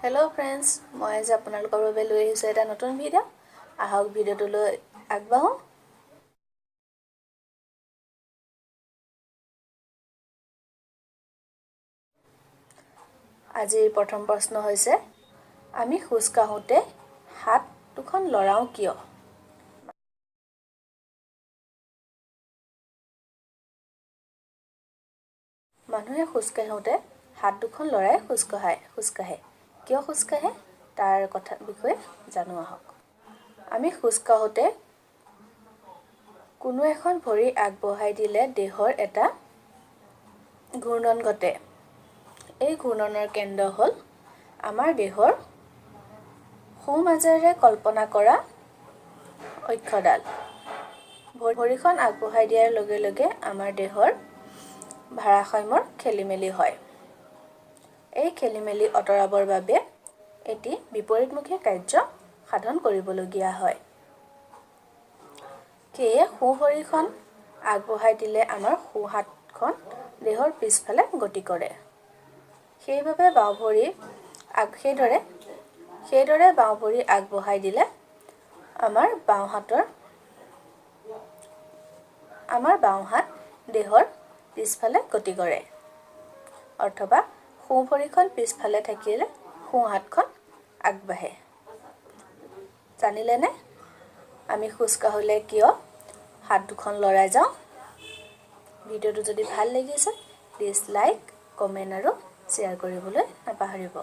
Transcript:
hello friends मैं आज আপোনালোকৰ বাবে লৈ আহিছো এটা নতুন ভিডিও আহক ভিডিওটো লৈ আগবাঢ়ো আজিৰ প্ৰথম প্ৰশ্ন হৈছে আমি খোজ কাঢ়োতে হাত দুখন লৰাও কিয় মানুহে খোজ কাঢ়োতে হাত দুখন লৰাই খোজ কাঢ়ে কিয় খোজ কাঢ়ে তাৰ কথা বিষয়ে জানো আহক আমি খোজ কাঢ়োতে কোনো এখন ভৰি আগবঢ়াই দিলে দেহৰ এটা ঘূৰ্ণন ঘটে এই ঘূৰ্ণনৰ কেন্দ্ৰ হ'ল আমাৰ দেহৰ সোঁমাজেৰে কল্পনা কৰা অক্ষডাল ভৰিখন আগবঢ়াই দিয়াৰ লগে লগে আমাৰ দেহৰ ভাৰসাম্যৰ খেলিমেলি হয় এই খেলিমেলি অতৰাবৰ বাবে এটি বিপৰীতমুখী কাৰ্য সাধন কৰিবলগীয়া হয় কেয়ে সোঁ ভৰিখন আগবঢ়াই দিলে আমাৰ সোঁ হাতখন দেহৰ পিছফালে গতি কৰে সেইভাবে বাওঁ ভৰি সেইদৰে বাওঁ ভৰি আগবঢ়াই দিলে আমাৰ বাওঁ হাত দেহৰ পিছফালে গতি কৰে অথবা সোঁ ভৰিখন পিছফালে থাকিলে সোঁ হাতখন আগবাঢ়ে জানিলেনে আমি খোজ কাঢ়িলে কিয় হাত দুখন লৰাই যাওঁ ভিডিওটো যদি ভাল লাগিছে প্লিজ লাইক কমেন্ট আৰু শ্বেয়াৰ কৰিবলৈ নাপাহৰিব